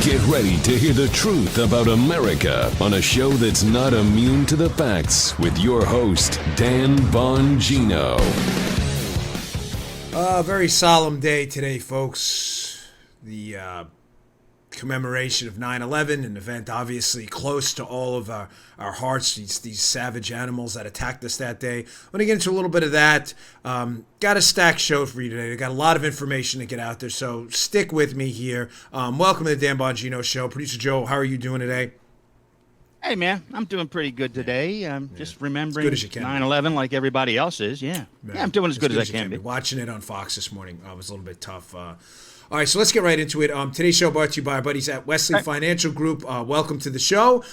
Get ready to hear the truth about America on a show that's not immune to the facts with your host, Dan Bongino. Very solemn day today, folks. The commemoration of 9/11, an event obviously close to all of our hearts, these savage animals that attacked us that day. I'm going to get into a little bit of that. Got a stacked show for you today. I got a lot of information to get out there, so stick with me here. Welcome to the Dan Bongino Show. Producer Joe, how are you doing today? Hey, man, I'm doing pretty good today. Just remembering as good as you can 9/11 like everybody else is. Yeah, I'm doing as good as I can be. Watching it on Fox this morning was a little bit tough. All right, so let's get right into it. Today's show brought to you by our buddies at Wesley Financial Group. Welcome to the show.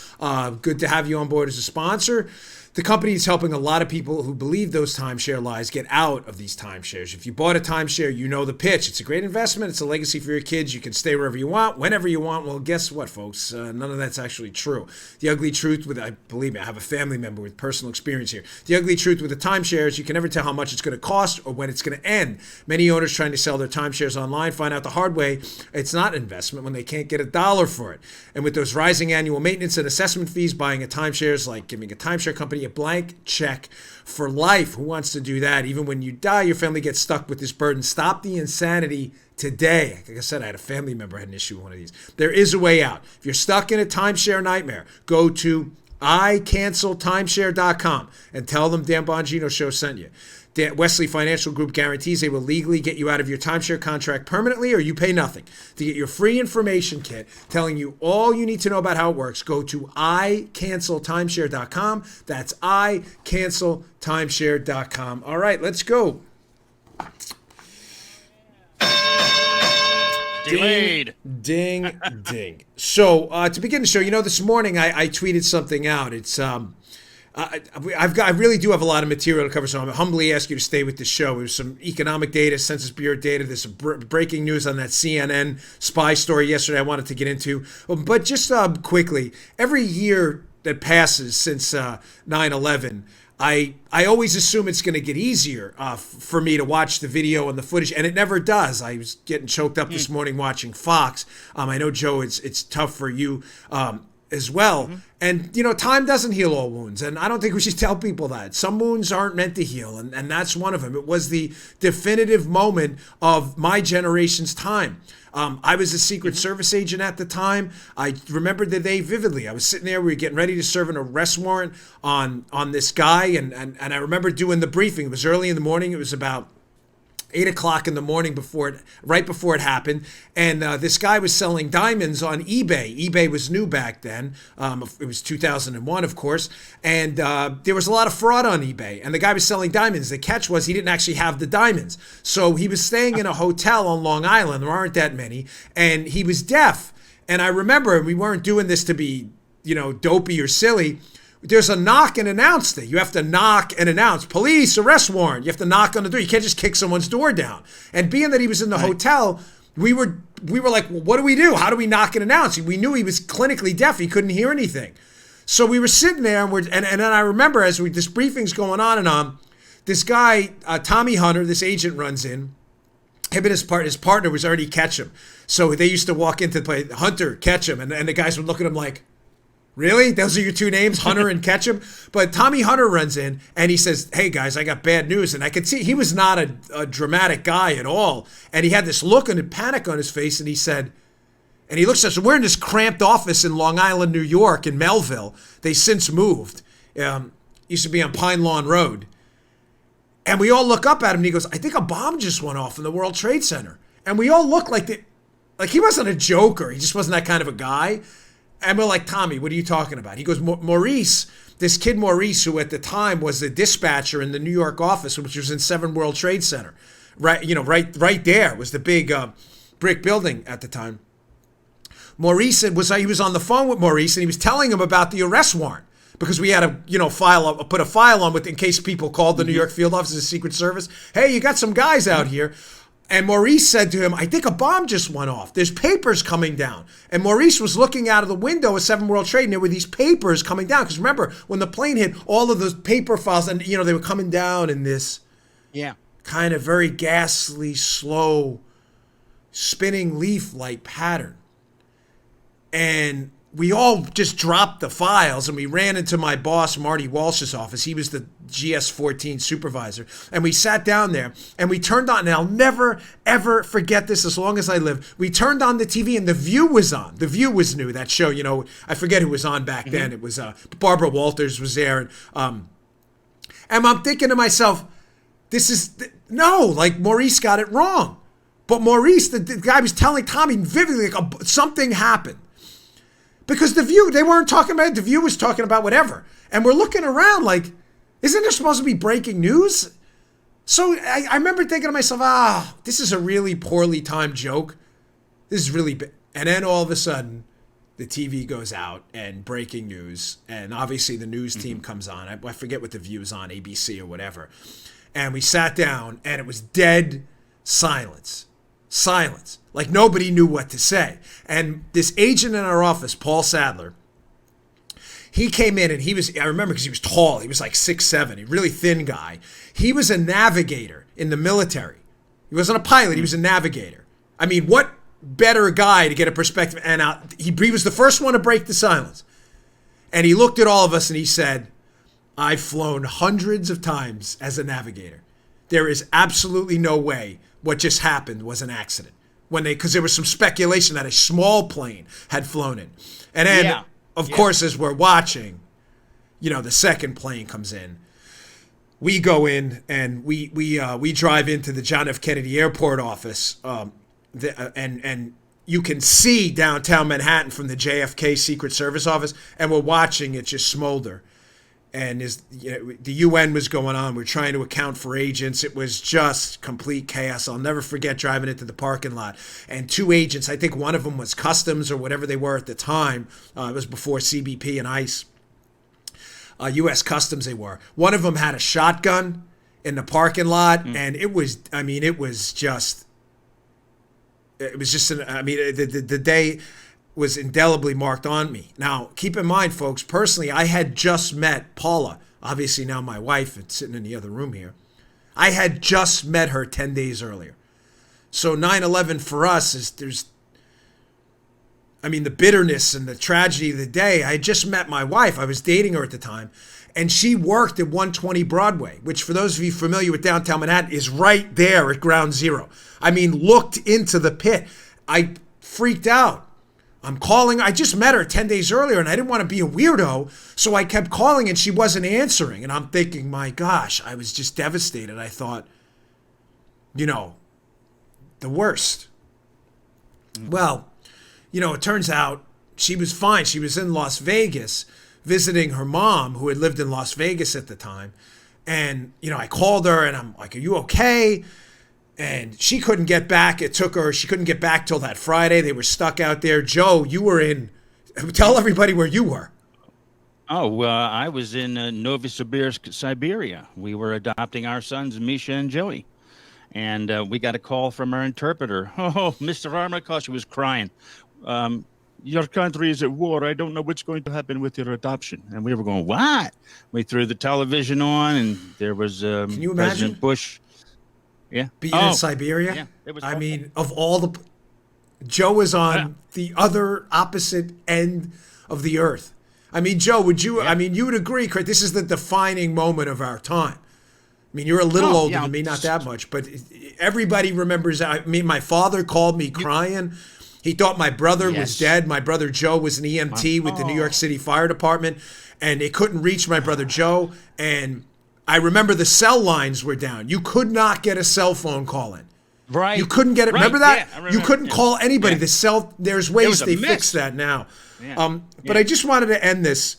Good to have you on board as a sponsor. The company is helping a lot of people who believe those timeshare lies get out of these timeshares. If you bought a timeshare, you know the pitch. It's a great investment. It's a legacy for your kids. You can stay wherever you want, whenever you want. Well, guess what, folks? None of that's actually true. The ugly truth believe me, I have a family member with personal experience here. The ugly truth with the timeshares, you can never tell how much it's going to cost or when it's going to end. Many owners trying to sell their timeshares online find out the hard way it's not an investment when they can't get $1 for it. And with those rising annual maintenance and assessment fees, buying a timeshare is like giving a timeshare company a blank check for life. Who wants to do that? Even when you die, your family gets stuck with this burden. Stop the insanity today. Like I said, I had a family member had an issue with one of these. There is a way out. If you're stuck in a timeshare nightmare, go to icanceltimeshare.com and tell them Dan Bongino Show sent you. Wesley Financial Group guarantees they will legally get you out of your timeshare contract permanently, or you pay nothing. To get your free information kit telling you all you need to know about how it works, go to icanceltimeshare.com. That's icanceltimeshare.com. All right, let's go. Delayed. Ding, ding. So to begin the show, this morning I tweeted something out. It's I really do have a lot of material to cover, so I'm humbly ask you to stay with the show. There's some economic data, Census Bureau data. There's some breaking news on that CNN spy story yesterday I wanted to get into. But just quickly, every year that passes since 9/11, I always assume it's going to get easier for me to watch the video and the footage, and it never does. I was getting choked up this morning watching Fox. I know, Joe, it's tough for you as well. Mm-hmm. And, time doesn't heal all wounds. And I don't think we should tell people that. Some wounds aren't meant to heal, and that's one of them. It was the definitive moment of my generation's time. I was a Secret Service agent at the time. I remember the day vividly. I was sitting there. We were getting ready to serve an arrest warrant on this guy, and I remember doing the briefing. It was early in the morning. It was about 8 o'clock in the morning right before it happened. And this guy was selling diamonds on eBay. eBay was new back then. It was 2001, of course. And there was a lot of fraud on eBay. And the guy was selling diamonds. The catch was he didn't actually have the diamonds. So he was staying in a hotel on Long Island. There aren't that many. And he was deaf. And I remember we weren't doing this to be, dopey or silly. There's a knock and announce thing. You have to knock and announce, police, arrest warrant. You have to knock on the door. You can't just kick someone's door down. And being that he was in the hotel, we were like, well, what do we do? How do we knock and announce? We knew he was clinically deaf. He couldn't hear anything. So we were sitting there, and then I remember as this briefing's going on and on, this guy, Tommy Hunter, this agent runs in. Him and his partner was already Ketchum. So they used to walk into the play, Hunter, Ketchum, and the guys would look at him like, really? Those are your two names, Hunter and Ketchum? But Tommy Hunter runs in and he says, hey guys, I got bad news. And I could see he was not a dramatic guy at all. And he had this look and panic on his face, and he said, and he looks at us, we're in this cramped office in Long Island, New York, in Melville. They since moved. Used to be on Pine Lawn Road. And we all look up at him and he goes, I think a bomb just went off in the World Trade Center. And we all look like he wasn't a joker. He just wasn't that kind of a guy. And we're like, Tommy, what are you talking about? He goes, Maurice, this kid Maurice, who at the time was the dispatcher in the New York office, which was in 7 World Trade Center, right there was the big brick building at the time. Maurice he was on the phone with Maurice, and he was telling him about the arrest warrant because we had to put a file on with in case people called the New York field office of the Secret Service. Hey, you got some guys out here. And Maurice said to him, I think a bomb just went off. There's papers coming down. And Maurice was looking out of the window of 7 World Trade, and there were these papers coming down. Because remember, when the plane hit, all of those paper files, and they were coming down in this kind of very ghastly, slow, spinning leaf-like pattern. And we all just dropped the files and we ran into my boss, Marty Walsh's office. He was the GS-14 supervisor. And we sat down there and we turned on, and I'll never, ever forget this as long as I live. We turned on the TV and The View was on. The View was new, that show. You know, I forget who was on back then. It was Barbara Walters was there. And I'm thinking to myself, like Maurice got it wrong. But Maurice, the guy was telling Tommy vividly, like, something happened. Because The View, they weren't talking about it. The View was talking about whatever. And we're looking around like, isn't there supposed to be breaking news? So I remember thinking to myself, this is a really poorly timed joke. This is really bad. And then all of a sudden, the TV goes out and breaking news. And obviously the news team comes on. I forget what The View is on, ABC or whatever. And we sat down and it was dead silence. Silence. Like nobody knew what to say. And this agent in our office, Paul Sadler, he came in and I remember because he was tall. He was like 6'7", a really thin guy. He was a navigator in the military. He wasn't a pilot. He was a navigator. I mean, what better guy to get a perspective? And he was the first one to break the silence. And he looked at all of us and he said, I've flown hundreds of times as a navigator. There is absolutely no way what just happened was an accident. Because there was some speculation that a small plane had flown in. And then, of course, as we're watching, the second plane comes in. We go in and we drive into the John F. Kennedy Airport office, and you can see downtown Manhattan from the JFK Secret Service office, and we're watching it just smolder. And the UN was going on. We're trying to account for agents. It was just complete chaos. I'll never forget driving into the parking lot. And two agents, I think one of them was Customs or whatever they were at the time. It was before CBP and ICE. U.S. Customs they were. One of them had a shotgun in the parking lot. And it was just the day was indelibly marked on me. Now, keep in mind, folks, personally, I had just met Paula, obviously now my wife, and sitting in the other room here. I had just met her 10 days earlier. So 9/11 for us the bitterness and the tragedy of the day. I had just met my wife. I was dating her at the time, and she worked at 120 Broadway, which for those of you familiar with downtown Manhattan is right there at ground zero. Looked into the pit. I freaked out. I'm calling. I just met her 10 days earlier, and I didn't want to be a weirdo, so I kept calling, and she wasn't answering. And I'm thinking, my gosh, I was just devastated. I thought, the worst. Well, it turns out she was fine. She was in Las Vegas visiting her mom, who had lived in Las Vegas at the time. And, I called her, and I'm like, are you okay? And she couldn't get back. She couldn't get back till that Friday. They were stuck out there. Joe, you were tell everybody where you were. Oh, I was in Novosibirsk, Siberia. We were adopting our sons, Misha and Joey. And we got a call from our interpreter. Oh, Mr. Armakov, she was crying. Your country is at war. I don't know what's going to happen with your adoption. And we were going, what? We threw the television on, and there was Can you imagine? President Bush. Yeah. Being in Siberia? Yeah, it was of all the... Joe was on the other opposite end of the earth. Joe, would you... Yeah. you would agree, Craig, this is the defining moment of our time. You're a little older than me, not that much, but everybody remembers... my father called me crying. He thought my brother was dead. My brother Joe was an EMT with the New York City Fire Department, and they couldn't reach my brother Joe, and... I remember the cell lines were down. You could not get a cell phone call in. Right. You couldn't get it. Right. Remember that? Yeah, you couldn't call anybody. Yeah. There's ways they fix that now. Yeah. But I just wanted to end this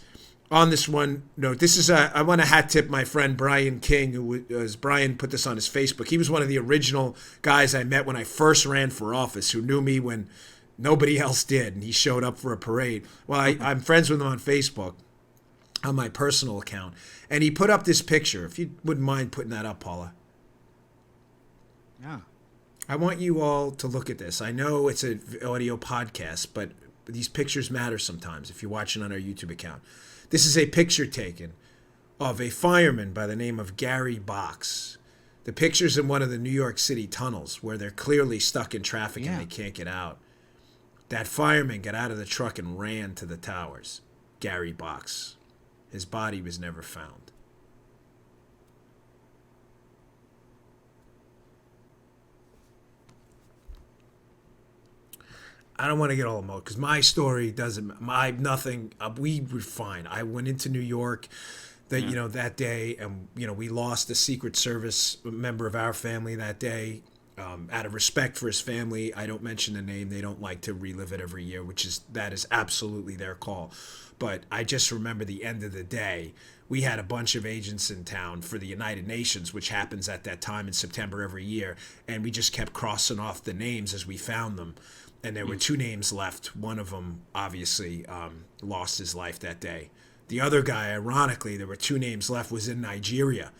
on this one note. I want to hat tip my friend Brian King, Brian put this on his Facebook. He was one of the original guys I met when I first ran for office, who knew me when nobody else did, and he showed up for a parade. Well, I'm friends with him on Facebook, on my personal account. And he put up this picture. If you wouldn't mind putting that up, Paula. Yeah. I want you all to look at this. I know it's an audio podcast, but these pictures matter sometimes if you're watching on our YouTube account. This is a picture taken of a fireman by the name of Gary Box. The picture's in one of the New York City tunnels where they're clearly stuck in traffic and they can't get out. That fireman got out of the truck and ran to the towers. Gary Box. His body was never found. I don't want to get all emotional because my story doesn't. Nothing. We were fine. I went into New York, that day, and we lost a Secret Service member of our family that day. Out of respect for his family, I don't mention the name. They don't like to relive it every year, that is absolutely their call. But I just remember the end of the day. We had a bunch of agents in town for the United Nations, which happens at that time in September every year, and we just kept crossing off the names as we found them. And there were 2 names left. One of them obviously lost his life that day. The other guy, ironically, there were 2 names left, was in Nigeria.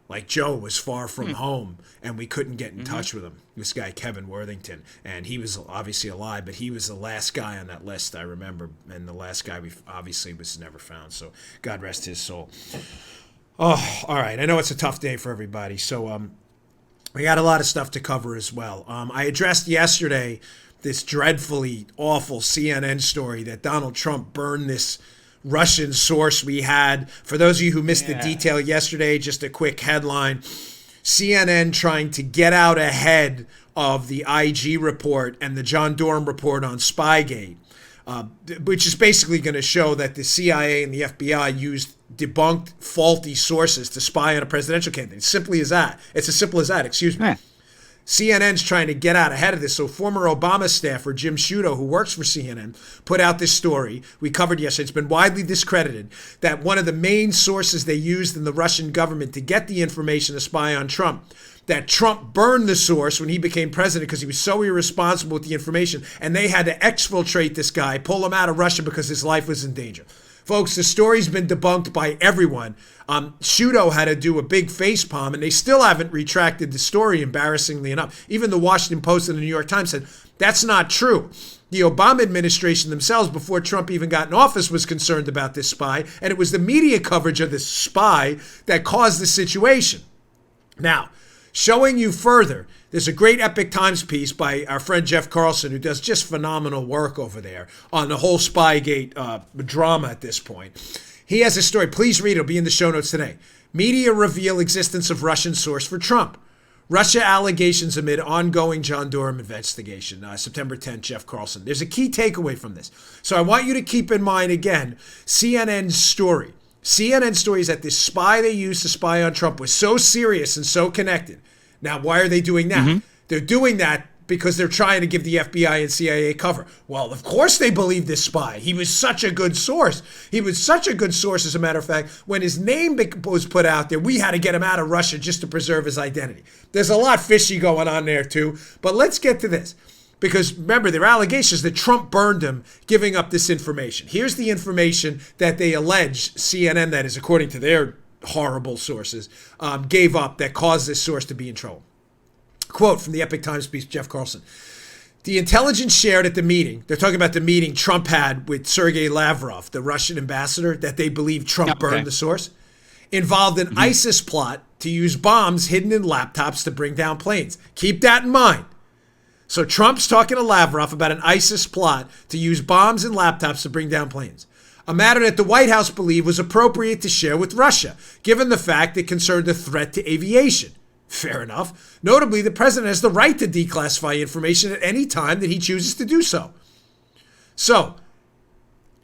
Like Joe was far from home, and we couldn't get in touch with him. This guy, Kevin Worthington, and he was obviously alive, but he was the last guy on that list, I remember, and the last guy we obviously was never found. So God rest his soul. Oh, all right. I know it's a tough day for everybody, so we got a lot of stuff to cover as well. I addressed yesterday this dreadfully awful CNN story that Donald Trump burned this Russian source we had. For those of you who missed the detail yesterday, just a quick headline. CNN trying to get out ahead of the IG report and the John Durham report on Spygate, which is basically going to show that the CIA and the FBI used debunked faulty sources to spy on a presidential candidate. Simply as that. It's as simple as that, excuse me. CNN's trying to get out ahead of this. So former Obama staffer Jim Sciutto, who works for CNN, put out this story we covered yesterday. It's been widely discredited that one of the main sources they used in the Russian government to get the information to spy on Trump, that Trump burned the source when he became president because he was so irresponsible with the information, and they had to exfiltrate this guy, pull him out of Russia because his life was in danger. Folks, the story's been debunked by everyone. Sciutto had to do a big facepalm, and they still haven't retracted the story, embarrassingly enough. Even the Washington Post and the New York Times said, that's not true. The Obama administration themselves, before Trump even got in office, was concerned about this spy, and it was the media coverage of this spy that caused the situation. Now, showing you further, there's a great Epic Times piece by our friend Jeff Carlson, who does just phenomenal work over there on the whole Spygate drama at this point. He has a story. Please read it. It'll be in the show notes today. Media reveal existence of Russian source for Trump. Russia allegations amid ongoing John Durham investigation. September 10th, Jeff Carlson. There's a key takeaway from this. So I want you to keep in mind, again, CNN's story. CNN's story is that this spy they used to spy on Trump was so serious and so connected. Now, why are they doing that? They're doing that because they're trying to give the FBI and CIA cover. Well, of course they believe this spy. He was such a good source. He was such a good source, as a matter of fact. When his name was put out there, we had to get him out of Russia just to preserve his identity. There's a lot fishy going on there, too. But let's get to this. Because remember, there are allegations that Trump burned him giving up this information. Here's the information that they allege, CNN, that is, according to their horrible sources, gave up that caused this source to be in trouble. Quote from the Epic Times piece, Jeff Carlson. The intelligence shared at the meeting, they're talking about the meeting Trump had with Sergei Lavrov, the Russian ambassador, that they believe Trump burned the source, involved an ISIS plot to use bombs hidden in laptops to bring down planes. Keep that in mind. So Trump's talking to Lavrov about an ISIS plot to use bombs and laptops to bring down planes. A matter that the White House believed was appropriate to share with Russia, given the fact it concerned a threat to aviation. Fair enough. Notably, the president has the right to declassify information at any time that he chooses to do so. So,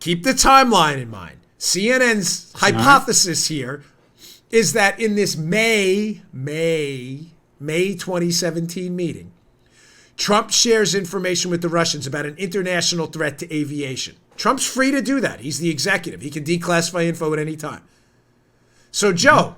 keep the timeline in mind. CNN's hypothesis here is that in this May 2017 meeting, Trump shares information with the Russians about an international threat to aviation. Trump's free to do that. He's the executive. He can declassify info at any time. So, Joe,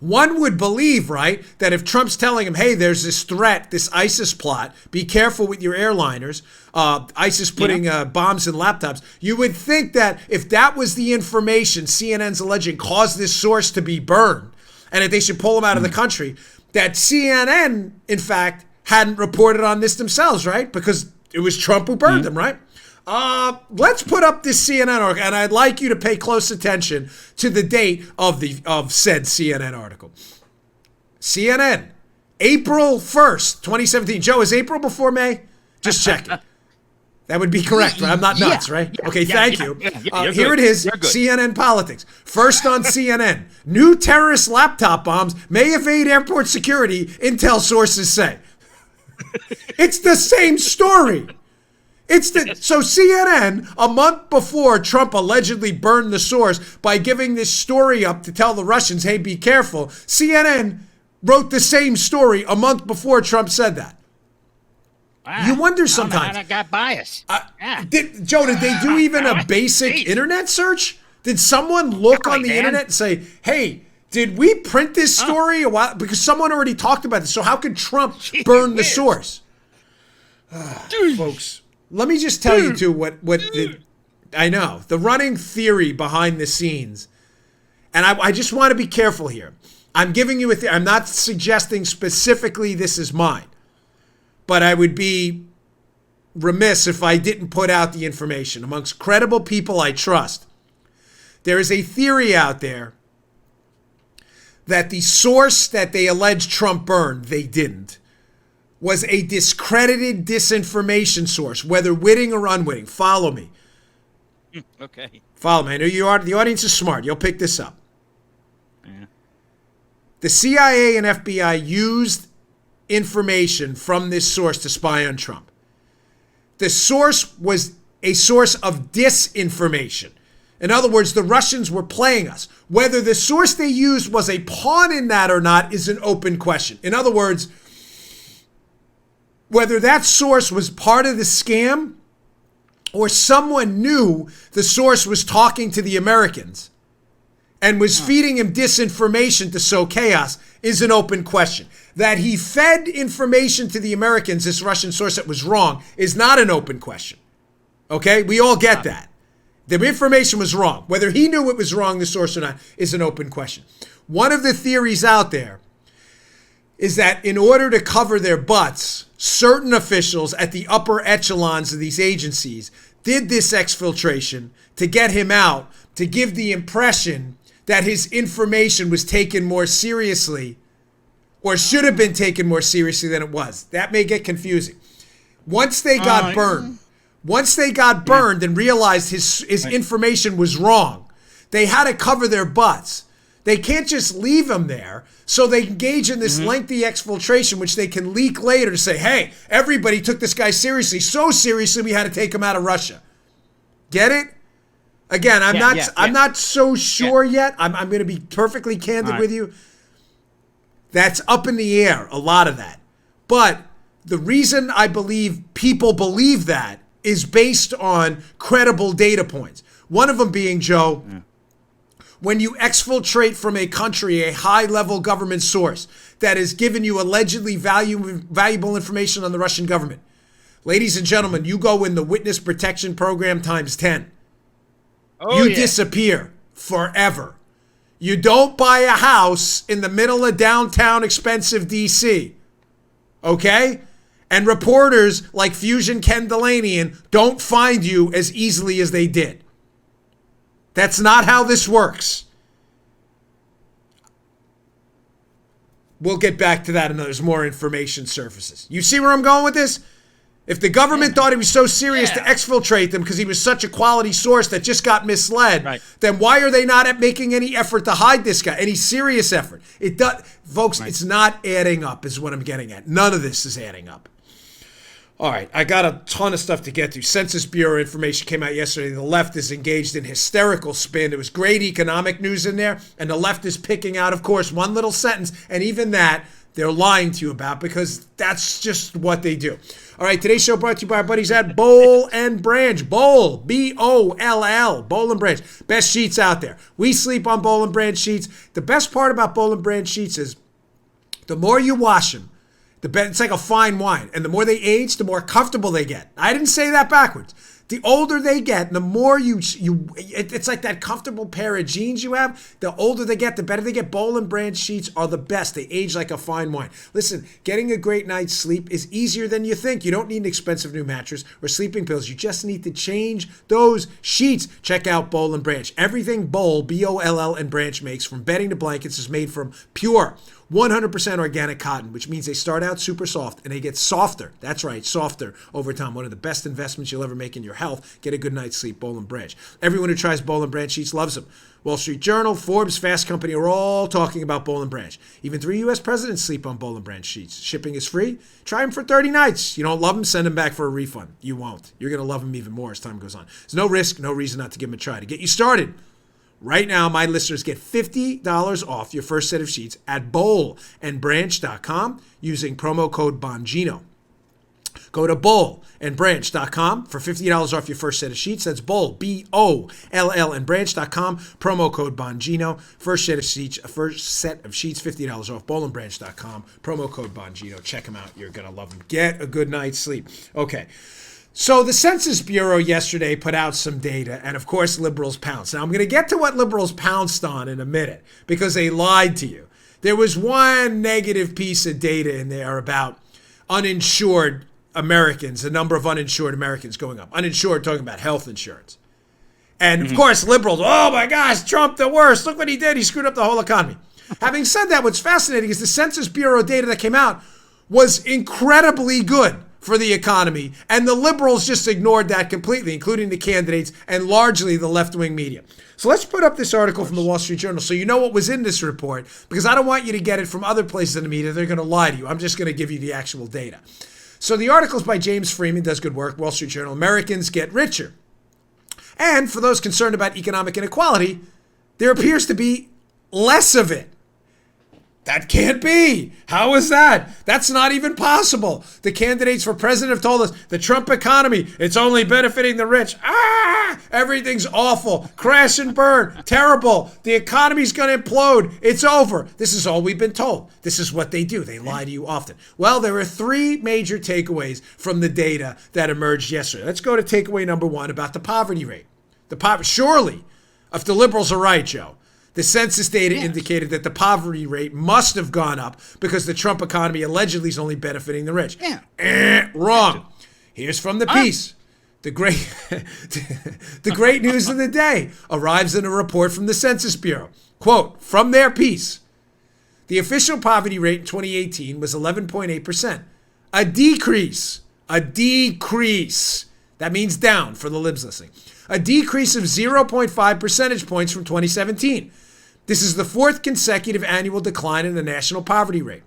one would believe, right, that if Trump's telling him, hey, there's this threat, this ISIS plot, be careful with your airliners, ISIS putting bombs in laptops, you would think that if that was the information CNN's alleging caused this source to be burned, and that they should pull him out of the country, that CNN, in fact, hadn't reported on this themselves, right? Because it was Trump who burned them, right? Let's put up this CNN article, and I'd like you to pay close attention to the date of said CNN article. CNN, April 1st, 2017. Joe, is April before May? Just checking. That would be correct, right? I'm not nuts, right? Okay, thank you. Here it is, CNN Politics. First on CNN, new terrorist laptop bombs may evade airport security, intel sources say. It's the same story. So CNN, a month before Trump allegedly burned the source by giving this story up to tell the Russians, hey, be careful, CNN wrote the same story a month before Trump said that. You wonder sometimes. I got bias. Joe, did they do even a basic internet search? Did someone look on the internet and say, hey, did we print this story a while? Because someone already talked about this. So how could Trump burn the source? Folks, let me just tell you, too, I know. The running theory behind the scenes. And I just want to be careful here. I'm giving you I'm not suggesting specifically this is mine. But I would be remiss if I didn't put out the information. Amongst credible people I trust, there is a theory out there that the source that they allege Trump burned, they didn't, was a discredited disinformation source, whether witting or unwitting. Follow me. Okay. Follow me. I know you are. The audience is smart. You'll pick this up. Yeah. The CIA and FBI used information from this source to spy on Trump. The source was a source of disinformation. In other words, the Russians were playing us. Whether the source they used was a pawn in that or not is an open question. In other words, whether that source was part of the scam or someone knew the source was talking to the Americans and was feeding him disinformation to sow chaos is an open question. That he fed information to the Americans, this Russian source, that was wrong, is not an open question. Okay? We all get that. The information was wrong. Whether he knew it was wrong, the source or not, is an open question. One of the theories out there is that in order to cover their butts, certain officials at the upper echelons of these agencies did this exfiltration to get him out, to give the impression that his information was taken more seriously or should have been taken more seriously than it was. That may get confusing. Once they got burned and realized his information was wrong, they had to cover their butts. They can't just leave him there, so they engage in this lengthy exfiltration, which they can leak later to say, hey, everybody took this guy seriously, so seriously we had to take him out of Russia. Get it? Again, I'm not so sure yet. I'm going to be perfectly candid with you. That's up in the air, a lot of that. But the reason I believe people believe that is based on credible data points. One of them being, Joe, when you exfiltrate from a country a high-level government source that has given you allegedly valuable information on the Russian government, ladies and gentlemen, you go in the witness protection program times 10. You disappear forever. You don't buy a house in the middle of downtown expensive D.C., okay? And reporters like Fusion Ken Delanian don't find you as easily as they did. That's not how this works. We'll get back to that and there's more information surfaces. You see where I'm going with this? If the government thought he was so serious to exfiltrate them because he was such a quality source that just got misled, then why are they not making any effort to hide this guy? Any serious effort? It does, folks. It's not adding up, is what I'm getting at. None of this is adding up. All right, I got a ton of stuff to get to. Census Bureau information came out yesterday. The left is engaged in hysterical spin. There was great economic news in there, and the left is picking out, of course, one little sentence, and even that they're lying to you about because that's just what they do. All right, today's show brought to you by our buddies at Boll and Branch. Boll, B-O-L-L, Boll and Branch. Best sheets out there. We sleep on Boll and Branch sheets. The best part about Boll and Branch sheets is the more you wash them, the better. It's like a fine wine. And the more they age, the more comfortable they get. I didn't say that backwards. The older they get, the more it's like that comfortable pair of jeans you have. The older they get, the better they get. Boll and Branch sheets are the best. They age like a fine wine. Listen, getting a great night's sleep is easier than you think. You don't need an expensive new mattress or sleeping pills. You just need to change those sheets. Check out Boll and Branch. Everything Boll, B-O-L-L, and Branch makes, from bedding to blankets, is made from pure 100% organic cotton, which means they start out super soft and they get softer. That's right, softer over time. One of the best investments you'll ever make in your health. Get a good night's sleep, Boll and Branch. Everyone who tries Boll and Branch sheets loves them. Wall Street Journal, Forbes, Fast Company are all talking about Boll and Branch. Even 3 U.S. presidents sleep on Boll and Branch sheets. Shipping is free. Try them for 30 nights. You don't love them, send them back for a refund. You won't. You're going to love them even more as time goes on. There's no risk, no reason not to give them a try. To get you started, right now, my listeners get $50 off your first set of sheets at bollandbranch.com using promo code Bongino. Go to bollandbranch.com for $50 off your first set of sheets. That's Boll, B-O-L-L, and branch.com, promo code Bongino. First set of sheets, $50 off, bollandbranch.com, promo code Bongino. Check them out. You're going to love them. Get a good night's sleep. Okay. So the Census Bureau yesterday put out some data, and of course liberals pounced. Now I'm going to get to what liberals pounced on in a minute because they lied to you. There was one negative piece of data in there about uninsured Americans, the number of uninsured Americans going up. Uninsured, talking about health insurance. And of course liberals, oh my gosh, Trump the worst. Look what he did. He screwed up the whole economy. Having said that, what's fascinating is the Census Bureau data that came out was incredibly good for the economy, and the liberals just ignored that completely, including the candidates and largely the left-wing media. So let's put up this article from the Wall Street Journal so you know what was in this report, because I don't want you to get it from other places in the media. They're going to lie to you. I'm just going to give you the actual data. So the article is by James Freeman, does good work, Wall Street Journal. Americans get richer. And for those concerned about economic inequality, there appears to be less of it. That can't be. How is that? That's not even possible. The candidates for president have told us the Trump economy, it's only benefiting the rich. Everything's awful. Crash and burn. Terrible. The economy's going to implode. It's over. This is all we've been told. This is what they do. They lie to you often. Well, there are three major takeaways from the data that emerged yesterday. Let's go to takeaway number one about the poverty rate. Surely, if the liberals are right, Joe, the census data indicated that the poverty rate must have gone up because the Trump economy allegedly is only benefiting the rich. Wrong. Here's from the piece. The great news of the day arrives in a report from the Census Bureau. Quote, from their piece, the official poverty rate in 2018 was 11.8%. A decrease. That means down for the libs listening. A decrease of 0.5 percentage points from 2017. This is the fourth consecutive annual decline in the national poverty rate.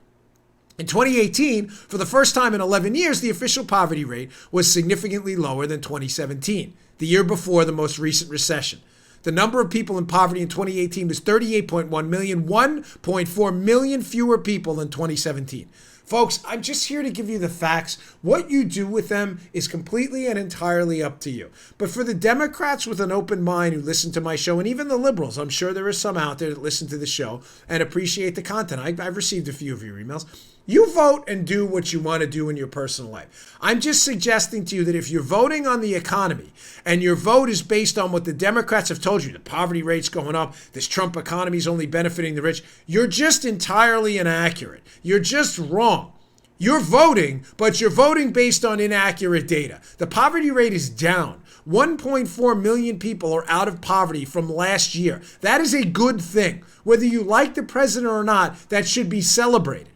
In 2018, for the first time in 11 years, the official poverty rate was significantly lower than 2017, the year before the most recent recession. The number of people in poverty in 2018 was 38.1 million, 1.4 million fewer people than 2017. Folks, I'm just here to give you the facts. What you do with them is completely and entirely up to you. But for the Democrats with an open mind who listen to my show, and even the liberals, I'm sure there are some out there that listen to the show and appreciate the content. I've received a few of your emails. You vote and do what you want to do in your personal life. I'm just suggesting to you that if you're voting on the economy and your vote is based on what the Democrats have told you, the poverty rate's going up, this Trump economy is only benefiting the rich, you're just entirely inaccurate. You're just wrong. You're voting, but you're voting based on inaccurate data. The poverty rate is down. 1.4 million people are out of poverty from last year. That is a good thing. Whether you like the president or not, that should be celebrated.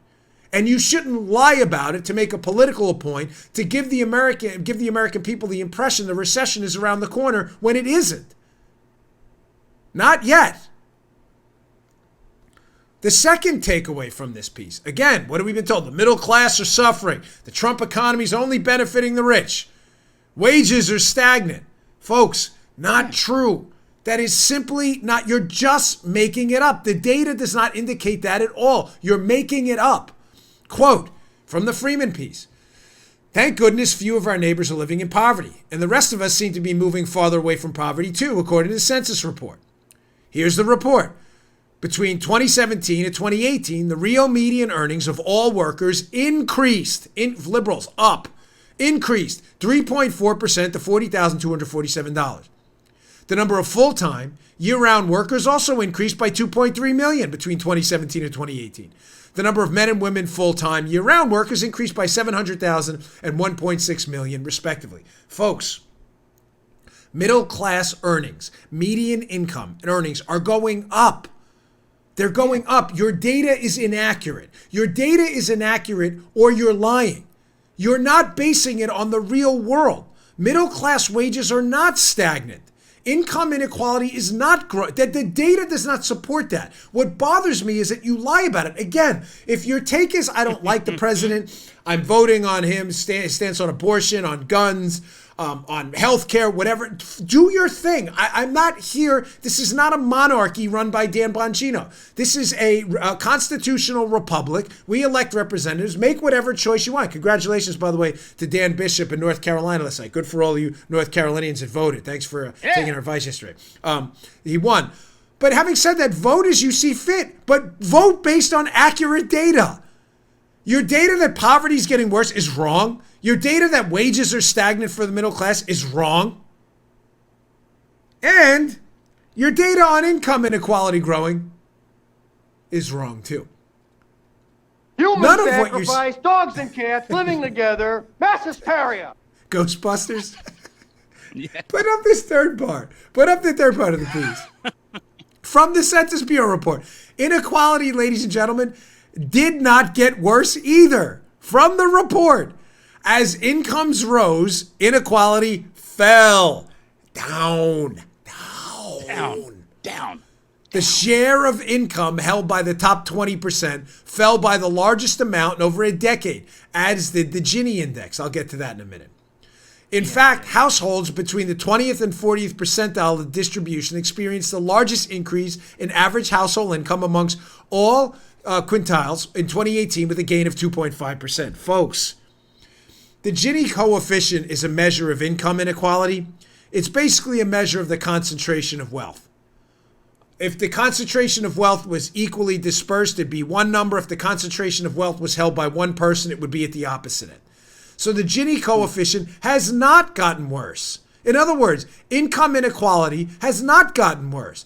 And you shouldn't lie about it to make a political point, to give the American people the impression the recession is around the corner when it isn't. Not yet. The second takeaway from this piece, again, what have we been told? The middle class are suffering. The Trump economy is only benefiting the rich. Wages are stagnant. Folks, not true. That is simply not, you're just making it up. The data does not indicate that at all. You're making it up. Quote from the Freeman piece. Thank goodness few of our neighbors are living in poverty, and the rest of us seem to be moving farther away from poverty too, according to the census report. Here's the report. Between 2017 and 2018, the real median earnings of all workers increased, liberals up, increased 3.4% to $40,247. The number of full-time, year-round workers also increased by 2.3 million between 2017 and 2018. The number of men and women full-time, year-round workers increased by 700,000 and 1.6 million, respectively. Folks, middle-class earnings, median income and earnings are going up. They're going up. Your data is inaccurate. Your data is inaccurate or you're lying. You're not basing it on the real world. Middle-class wages are not stagnant. Income inequality is not growing. The data does not support that. What bothers me is that you lie about it. Again, if your take is, I don't like the president, I'm voting on him, stance on abortion, on guns, on healthcare, whatever, do your thing. I'm not here. This is not a monarchy run by Dan Bongino. This is a constitutional republic. We elect representatives. Make whatever choice you want. Congratulations, by the way, to Dan Bishop in North Carolina last night. Good for all of you North Carolinians that voted. Thanks for taking our advice yesterday. He won. But having said that, vote as you see fit, but vote based on accurate data. Your data that poverty is getting worse is wrong. Your data that wages are stagnant for the middle class is wrong. And your data on income inequality growing is wrong too. Human None of what sacrifice, dogs and cats living together, mass hysteria. Ghostbusters? Yeah. Put up this third part. Put up the third part of the piece. From the Census Bureau report, inequality, ladies and gentlemen, did not get worse either. From the report, as incomes rose, inequality fell. Down. The share of income held by the top 20% fell by the largest amount in over a decade, as did the Gini index. I'll get to that in a minute. In fact, households between the 20th and 40th percentile of the distribution experienced the largest increase in average household income amongst all quintiles in 2018 with a gain of 2.5%. Folks, the Gini coefficient is a measure of income inequality. It's basically a measure of the concentration of wealth. If the concentration of wealth was equally dispersed, it'd be one number. If the concentration of wealth was held by one person, it would be at the opposite end. So the Gini coefficient has not gotten worse. In other words, income inequality has not gotten worse.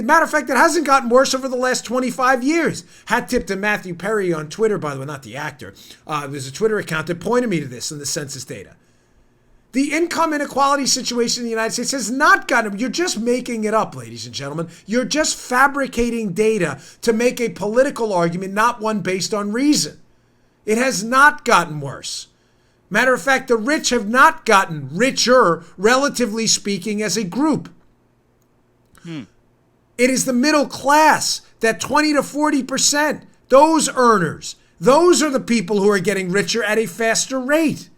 Matter of fact, it hasn't gotten worse over the last 25 years. Hat tip to Matthew Perry on Twitter, by the way, not the actor. There's a Twitter account that pointed me to this in the census data. The income inequality situation in the United States has not gotten, you're just making it up, ladies and gentlemen. You're just fabricating data to make a political argument, not one based on reason. It has not gotten worse. Matter of fact, the rich have not gotten richer, relatively speaking, as a group. It is the middle class, that 20 to 40%, those earners. Those are the people who are getting richer at a faster rate.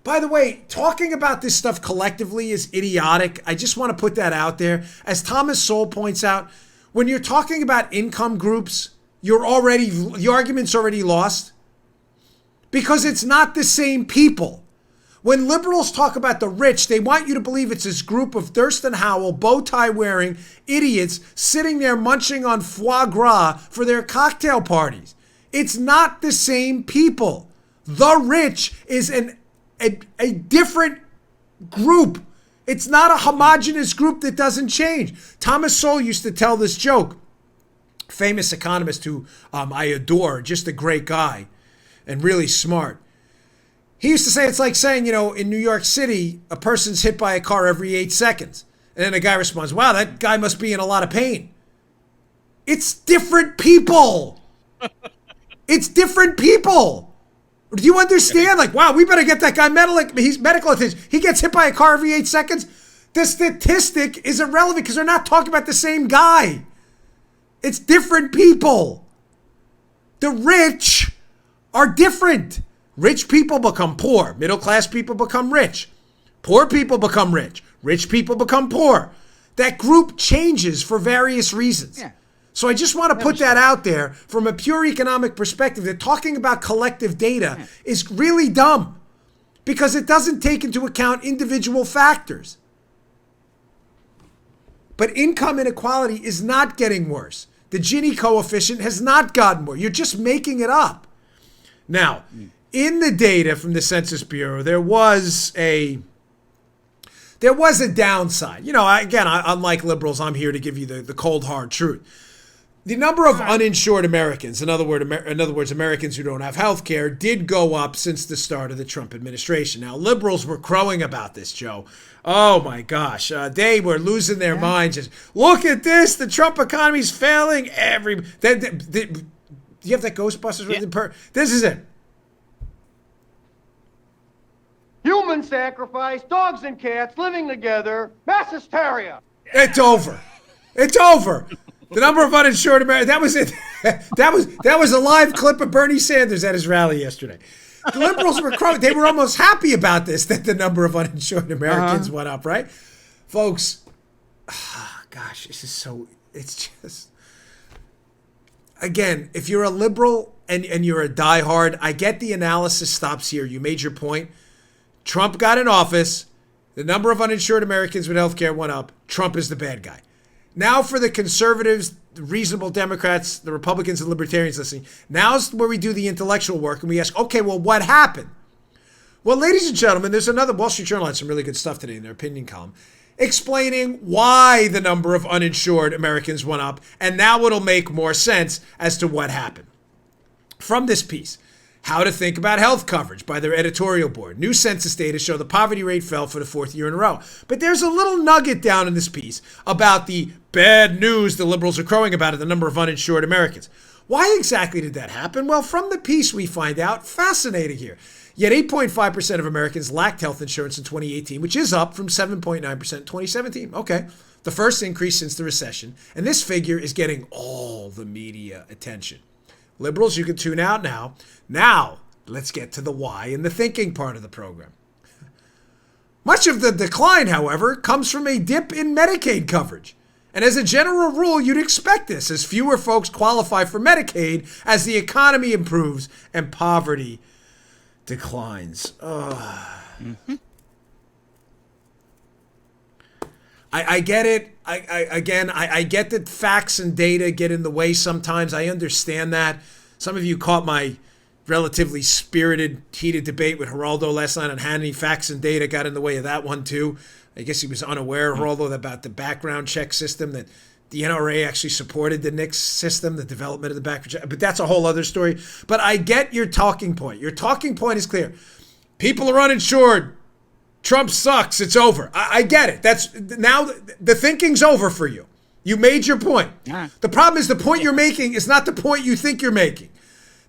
By the way, talking about this stuff collectively is idiotic. I just want to put that out there. As Thomas Sowell points out, when you're talking about income groups, the argument's already lost. Because it's not the same people. When liberals talk about the rich, they want you to believe it's this group of Thurston Howell, bow tie wearing idiots sitting there munching on foie gras for their cocktail parties. It's not the same people. The rich is a different group. It's not a homogenous group that doesn't change. Thomas Sowell used to tell this joke. Famous economist who I adore, just a great guy and really smart. He used to say it's like saying, in New York City, a person's hit by a car every 8 seconds. And then a guy responds, wow, that guy must be in a lot of pain. It's different people. It's different people. Do you understand? Like, wow, we better get that guy medical attention. He gets hit by a car every 8 seconds. The statistic is irrelevant because they're not talking about the same guy. It's different people. The rich are different. Rich people become poor. Middle class people become rich. Poor people become rich. Rich people become poor. That group changes for various reasons. Yeah. So I just want to put that out there from a pure economic perspective, that talking about collective data is really dumb because it doesn't take into account individual factors. But income inequality is not getting worse. The Gini coefficient has not gotten worse. You're just making it up. Now, in the data from the Census Bureau, there was a downside. You know, unlike liberals, I'm here to give you the cold, hard truth. The number of uninsured Americans, in other words, Americans who don't have health care, did go up since the start of the Trump administration. Now, liberals were crowing about this, Joe. Oh, my gosh. They were losing their minds. Just, look at this. The Trump economy's failing. Do you have that Ghostbusters? Yeah. This is it. Human sacrifice, dogs and cats living together, mass hysteria. It's over. It's over. The number of uninsured Americans, that was it. that was a live clip of Bernie Sanders at his rally yesterday. The liberals were crowing. They were almost happy about this, that the number of uninsured Americans went up, right? Folks, gosh, this is so, it's just, again, if you're a liberal and you're a diehard, I get the analysis stops here. You made your point. Trump got in office. The number of uninsured Americans with health care went up. Trump is the bad guy. Now for the conservatives, the reasonable Democrats, the Republicans and libertarians listening, now's where we do the intellectual work and we ask, okay, well, what happened? Well, ladies and gentlemen, there's another Wall Street Journal had some really good stuff today in their opinion column explaining why the number of uninsured Americans went up, and now it'll make more sense as to what happened. From this piece, How to Think About Health Coverage by their editorial board. New census data show the poverty rate fell for the fourth year in a row. But there's a little nugget down in this piece about the bad news the liberals are crowing about, the number of uninsured Americans. Why exactly did that happen? Well, from the piece we find out, fascinating here. Yet 8.5% of Americans lacked health insurance in 2018, which is up from 7.9% in 2017. Okay, the first increase since the recession. And this figure is getting all the media attention. Liberals, you can tune out now. Now, let's get to the why and the thinking part of the program. Much of the decline, however, comes from a dip in Medicaid coverage. And as a general rule, you'd expect this as fewer folks qualify for Medicaid as the economy improves and poverty declines. I get it. I get that facts and data get in the way sometimes. I understand that. Some of you caught my relatively spirited, heated debate with Geraldo last night on Hannity. Facts and data got in the way of that one too. I guess he was unaware, Geraldo, about the background check system, that the NRA actually supported the NICS system, the development of the background check. But that's a whole other story. But I get your talking point. Your talking point is clear. People are uninsured. Trump sucks. It's over. I get it. That's now the thinking's over for you. You made your point. Yeah. The problem is the point you're making is not the point you think you're making.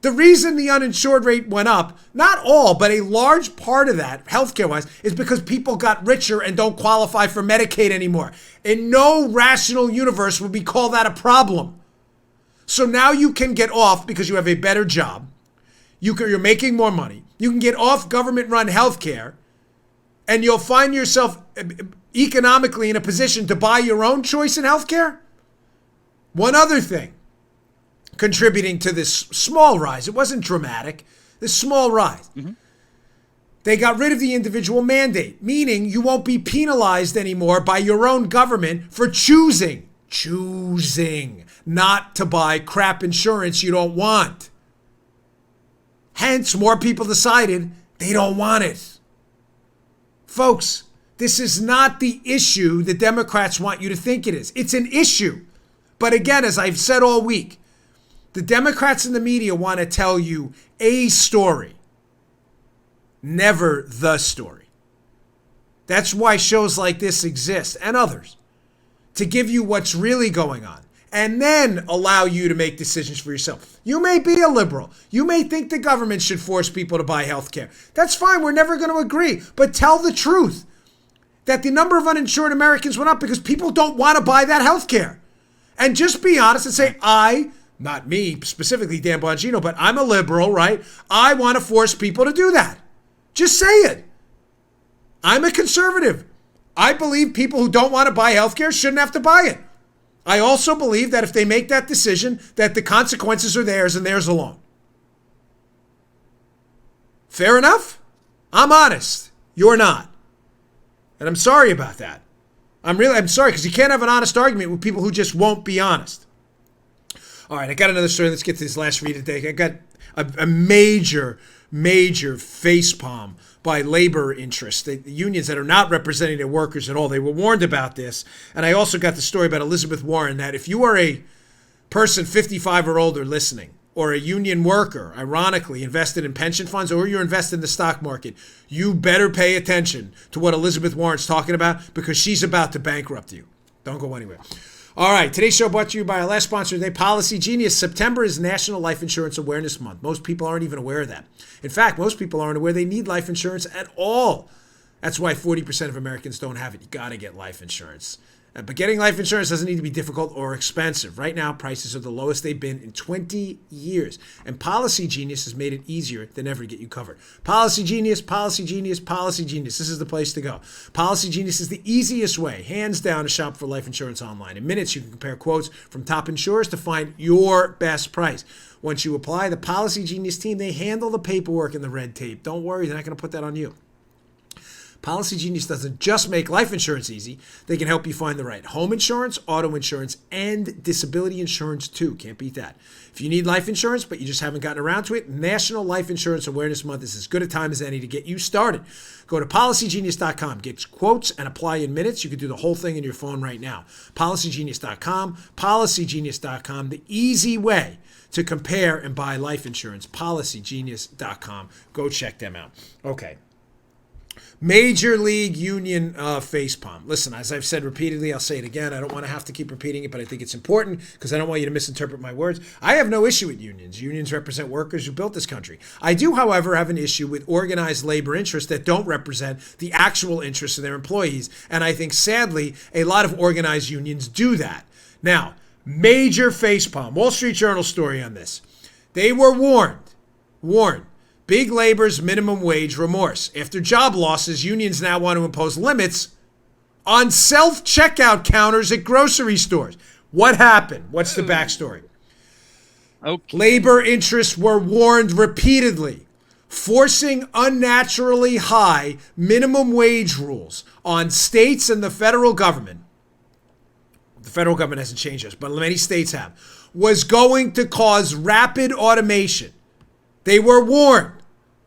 The reason the uninsured rate went up, not all, but a large part of that, healthcare-wise, is because people got richer and don't qualify for Medicaid anymore. In no rational universe would we call that a problem. So now you can get off because you have a better job. You're making more money. You can get off government-run healthcare, and you'll find yourself economically in a position to buy your own choice in healthcare. One other thing contributing to this small rise, it wasn't dramatic, this small rise. Mm-hmm. They got rid of the individual mandate, meaning you won't be penalized anymore by your own government for choosing not to buy crap insurance you don't want. Hence, more people decided they don't want it. Folks, this is not the issue the Democrats want you to think it is. It's an issue. But again, as I've said all week, the Democrats and the media want to tell you a story, never the story. That's why shows like this exist, and others, to give you what's really going on, and then allow you to make decisions for yourself. You may be a liberal. You may think the government should force people to buy health care. That's fine. We're never going to agree. But tell the truth that the number of uninsured Americans went up because people don't want to buy that health care. And just be honest and say, not me specifically, Dan Bongino, but I'm a liberal, right? I want to force people to do that. Just say it. I'm a conservative. I believe people who don't want to buy health care shouldn't have to buy it. I also believe that if they make that decision, that the consequences are theirs and theirs alone. Fair enough? I'm honest. You're not. And I'm sorry about that. I'm sorry, because you can't have an honest argument with people who just won't be honest. All right, I got another story. Let's get to this last read today. I got a major major facepalm by labor interests, the unions that are not representing their workers at all. They were warned about this. And I also got the story about Elizabeth Warren, that if you are a person 55 or older listening, or a union worker, ironically, invested in pension funds, or you're invested in the stock market, you better pay attention to what Elizabeth Warren's talking about, because she's about to bankrupt you. Don't go anywhere. All right, today's show brought to you by our last sponsor today, Policy Genius. September is National Life Insurance Awareness Month. Most people aren't even aware of that. In fact, most people aren't aware they need life insurance at all. That's why 40% of Americans don't have it. You got to get life insurance. But getting life insurance doesn't need to be difficult or expensive. Right now, prices are the lowest they've been in 20 years. And Policy Genius has made it easier than ever to get you covered. Policy Genius, Policy Genius, Policy Genius. This is the place to go. Policy Genius is the easiest way, hands down, to shop for life insurance online. In minutes, you can compare quotes from top insurers to find your best price. Once you apply, the Policy Genius team, they handle the paperwork and the red tape. Don't worry, they're not going to put that on you. Policy Genius doesn't just make life insurance easy. They can help you find the right home insurance, auto insurance, and disability insurance too. Can't beat that. If you need life insurance, but you just haven't gotten around to it, National Life Insurance Awareness Month is as good a time as any to get you started. Go to policygenius.com. Get quotes and apply in minutes. You can do the whole thing in your phone right now. Policygenius.com. Policygenius.com. The easy way to compare and buy life insurance. Policygenius.com. Go check them out. Okay. Major League Union facepalm. Listen, as I've said repeatedly, I'll say it again. I don't want to have to keep repeating it, but I think it's important because I don't want you to misinterpret my words. I have no issue with unions. Unions represent workers who built this country. I do, however, have an issue with organized labor interests that don't represent the actual interests of their employees. And I think, sadly, a lot of organized unions do that. Now, major facepalm. Wall Street Journal story on this. They were warned. Big labor's minimum wage remorse. After job losses, unions now want to impose limits on self-checkout counters at grocery stores. What happened? What's the backstory? Okay. Labor interests were warned repeatedly, forcing unnaturally high minimum wage rules on states and the federal government. The federal government hasn't changed this, but many states have. Was going to cause rapid automation. They were warned.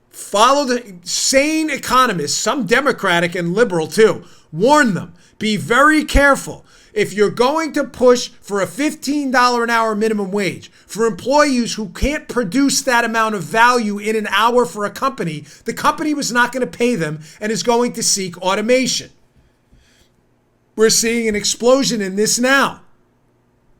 Follow the sane economists, some Democratic and liberal too, warn them. Be very careful. If you're going to push for a $15 an hour minimum wage for employees who can't produce that amount of value in an hour for a company, the company was not going to pay them and is going to seek automation. We're seeing an explosion in this now.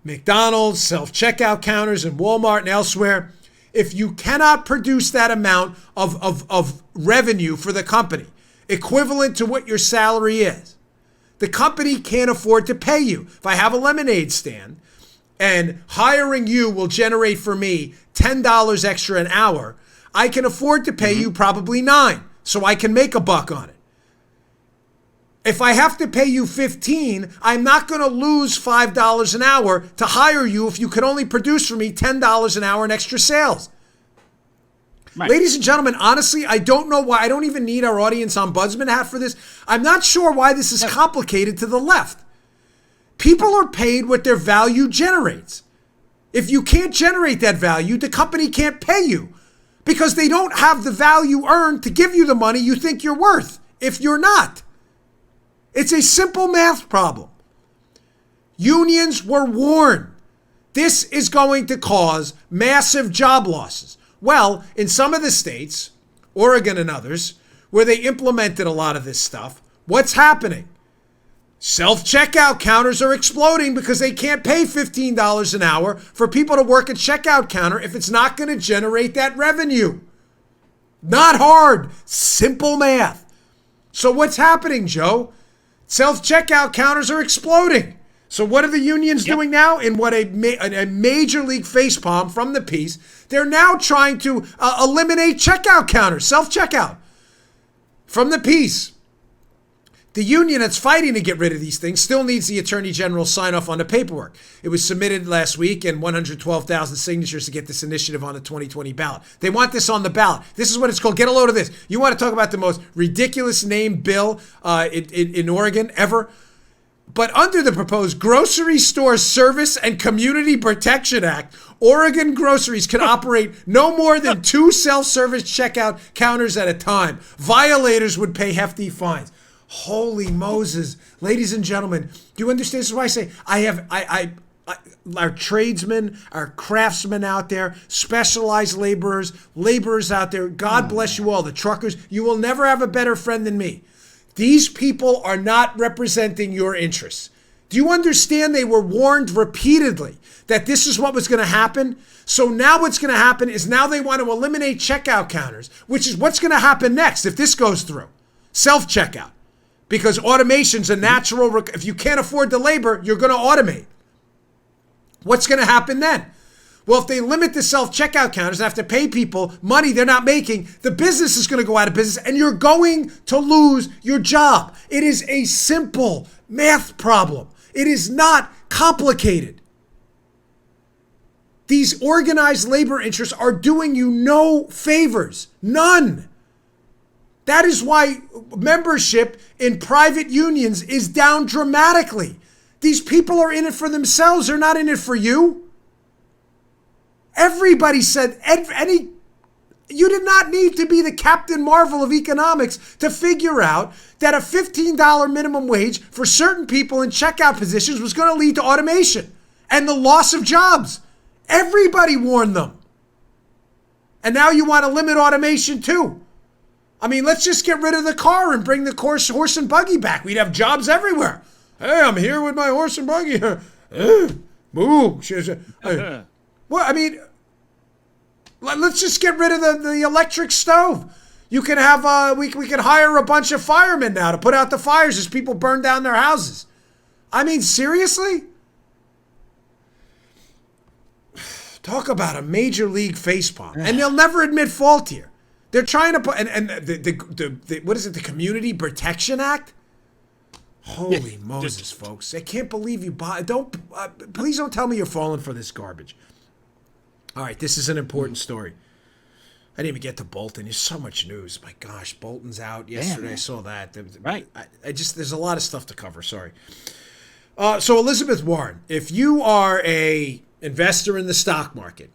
McDonald's, self-checkout counters, and Walmart and elsewhere. If you cannot produce that amount of revenue for the company, equivalent to what your salary is, the company can't afford to pay you. If I have a lemonade stand and hiring you will generate for me $10 extra an hour, I can afford to pay you probably $9, so I can make a buck on it. If I have to pay you $15, I'm not going to lose $5 an hour to hire you if you can only produce for me $10 an hour in extra sales. Right. Ladies and gentlemen, honestly, I don't know why. I don't even need our audience ombudsman hat for this. I'm not sure why this is complicated to the left. People are paid what their value generates. If you can't generate that value, the company can't pay you because they don't have the value earned to give you the money you think you're worth if you're not. It's a simple math problem. Unions were warned. This is going to cause massive job losses. Well, in some of the states, Oregon and others, where they implemented a lot of this stuff, what's happening? Self-checkout counters are exploding because they can't pay $15 an hour for people to work a checkout counter if it's not going to generate that revenue. Not hard. Simple math. So what's happening, Joe? Self-checkout counters are exploding. So what are the unions doing now? In what a major league facepalm from the piece, they're now trying to eliminate checkout counters, self-checkout. From the piece, the union that's fighting to get rid of these things still needs the Attorney General's sign-off on the paperwork. It was submitted last week and 112,000 signatures to get this initiative on the 2020 ballot. They want this on the ballot. This is what it's called. Get a load of this. You want to talk about the most ridiculous named bill in Oregon ever? But under the proposed Grocery Store Service and Community Protection Act, Oregon groceries can operate no more than 2 self-service checkout counters at a time. Violators would pay hefty fines. Holy Moses. Ladies and gentlemen, do you understand? This is why I say our tradesmen, our craftsmen out there, specialized laborers out there, God bless you all, the truckers, you will never have a better friend than me. These people are not representing your interests. Do you understand they were warned repeatedly that this is what was going to happen? So now what's going to happen is now they want to eliminate checkout counters, which is what's going to happen next if this goes through. Self-checkout. Because automation's a natural, if you can't afford the labor, you're going to automate. What's going to happen then? Well, if they limit the self-checkout counters and have to pay people money they're not making, the business is going to go out of business and you're going to lose your job. It is a simple math problem. It is not complicated. These organized labor interests are doing you no favors. None. That is why membership in private unions is down dramatically. These people are in it for themselves. They're not in it for you. Everybody said, you did not need to be the Captain Marvel of economics to figure out that a $15 minimum wage for certain people in checkout positions was going to lead to automation and the loss of jobs. Everybody warned them. And now you want to limit automation too. I mean, let's just get rid of the car and bring the horse and buggy back. We'd have jobs everywhere. Hey, I'm here with my horse and buggy. Boo. Well, I mean, let's just get rid of the electric stove. You can have, we can hire a bunch of firemen now to put out the fires as people burn down their houses. I mean, seriously? Talk about a major league facepalm. And they'll never admit fault here. They're trying to put, and the what is it, the Community Protection Act? Holy Moses, folks. I can't believe you please don't tell me you're falling for this garbage. All right, this is an important story. I didn't even get to Bolton. There's so much news. My gosh, Bolton's out yesterday. I saw that. Right. There's a lot of stuff to cover. Sorry. So Elizabeth Warren, if you are a investor in the stock market,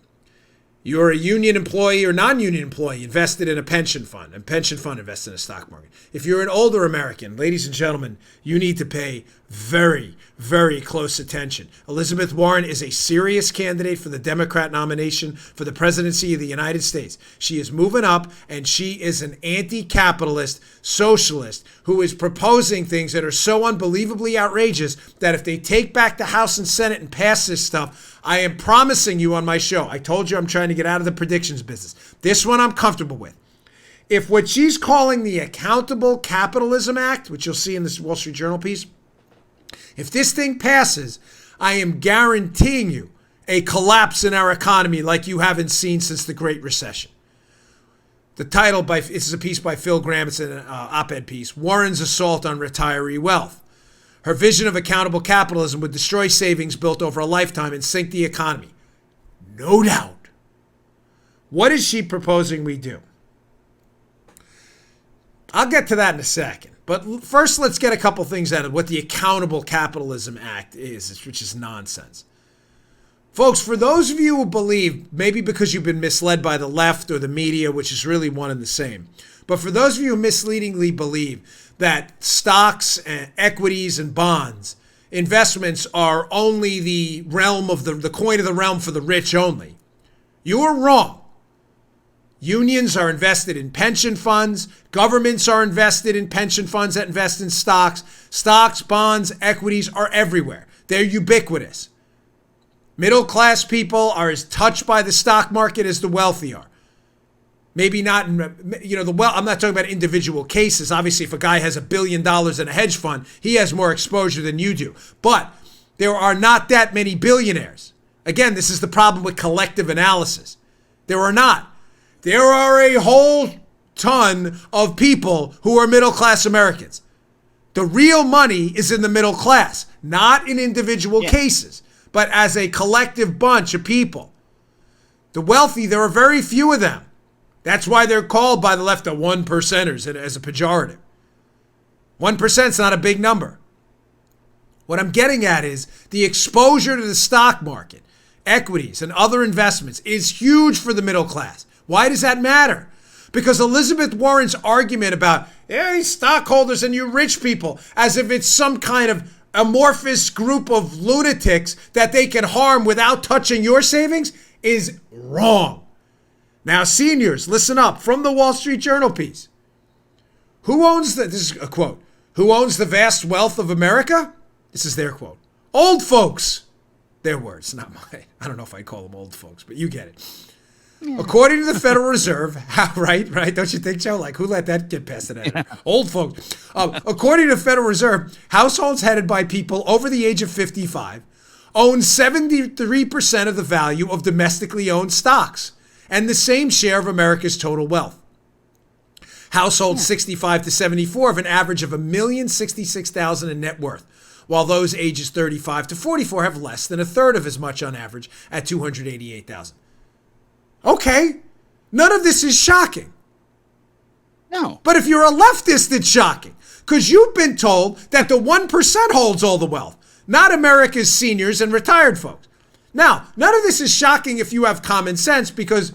you're a union employee or non-union employee invested in a pension fund, and pension fund invested in the stock market. If you're an older American, ladies and gentlemen, you need to pay very, very close attention. Elizabeth Warren is a serious candidate for the Democrat nomination for the presidency of the United States. She is moving up, and she is an anti-capitalist socialist who is proposing things that are so unbelievably outrageous that if they take back the House and Senate and pass this stuff, I am promising you on my show, I told you I'm trying to get out of the predictions business. This one I'm comfortable with. If what she's calling the Accountable Capitalism Act, which you'll see in this Wall Street Journal piece, if this thing passes, I am guaranteeing you a collapse in our economy like you haven't seen since the Great Recession. The title, this is a piece by Phil Graham, it's an op-ed piece, Warren's Assault on Retiree Wealth. Her vision of accountable capitalism would destroy savings built over a lifetime and sink the economy. No doubt. What is she proposing we do? I'll get to that in a second. But first, let's get a couple things out of what the Accountable Capitalism Act is, which is nonsense. Folks, for those of you who believe, maybe because you've been misled by the left or the media, which is really one and the same, but for those of you who misleadingly believe that stocks and equities and bonds, investments are only the realm of the coin of the realm for the rich only, you are wrong. Unions are invested in pension funds. Governments are invested in pension funds that invest in stocks. Stocks, bonds, equities are everywhere. They're ubiquitous. Middle-class people are as touched by the stock market as the wealthy are. Maybe not, I'm not talking about individual cases. Obviously, if a guy has $1 billion in a hedge fund, he has more exposure than you do. But there are not that many billionaires. Again, this is the problem with collective analysis. There are not. There are a whole ton of people who are middle-class Americans. The real money is in the middle class, not in individual cases, but as a collective bunch of people. The wealthy, there are very few of them. That's why they're called by the left the one percenters as a pejorative. 1% is not a big number. What I'm getting at is the exposure to the stock market, equities, and other investments is huge for the middle class. Why does that matter? Because Elizabeth Warren's argument about these stockholders and you rich people, as if it's some kind of amorphous group of lunatics that they can harm without touching your savings, is wrong. Now, seniors, listen up. From the Wall Street Journal piece. This is a quote. Who owns the vast wealth of America? This is their quote. Old folks. Their words, not mine. I don't know if I call them old folks, but you get it. Yeah. According to the Federal Reserve, right? Don't you think, Joe? Like, who let that get past it? Old folks. According to the Federal Reserve, households headed by people over the age of 55 own 73% of the value of domestically owned stocks and the same share of America's total wealth. Households 65 to 74 have an average of $1,066,000 in net worth, while those ages 35 to 44 have less than a third of as much on average at $288,000. Okay, none of this is shocking. No. But if you're a leftist, it's shocking because you've been told that the 1% holds all the wealth, not America's seniors and retired folks. Now, none of this is shocking if you have common sense because,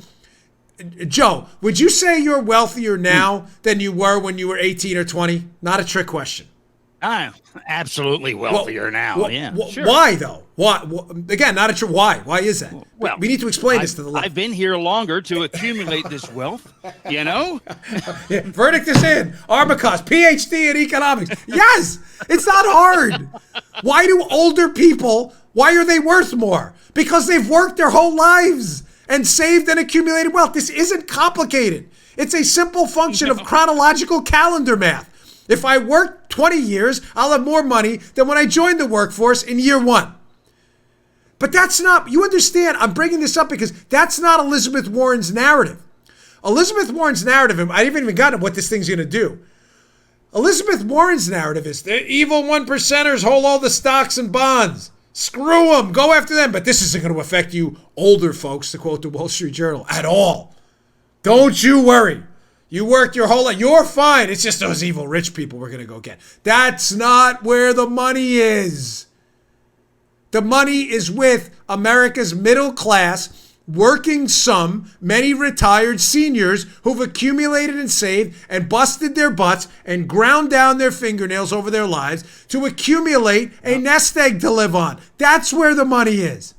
Joe, would you say you're wealthier now than you were when you were 18 or 20? Not a trick question. I'm absolutely wealthier now. Sure. Why, though? Why? Again, not a trick. Why? Why is that? Well, we need to explain this to the left. I've been here longer to accumulate this wealth, you know? Yeah, verdict is in. Armacost, PhD in economics. Yes, it's not hard. Why do older people, why are they worth more? Because they've worked their whole lives and saved and accumulated wealth. This isn't complicated. It's a simple function of chronological calendar math. If I work 20 years, I'll have more money than when I joined the workforce in year one. But that's not, you understand, I'm bringing this up because that's not Elizabeth Warren's narrative. Elizabeth Warren's narrative, I haven't even gotten what this thing's going to do. Elizabeth Warren's narrative is the evil one percenters hold all the stocks and bonds. Screw them, go after them. But this isn't going to affect you older folks, to quote the Wall Street Journal, at all. Don't you worry. You worked your whole life. You're fine. It's just those evil rich people we're going to go get. That's not where the money is. The money is with America's middle class, working some, many retired seniors who've accumulated and saved and busted their butts and ground down their fingernails over their lives to accumulate a nest egg to live on. That's where the money is.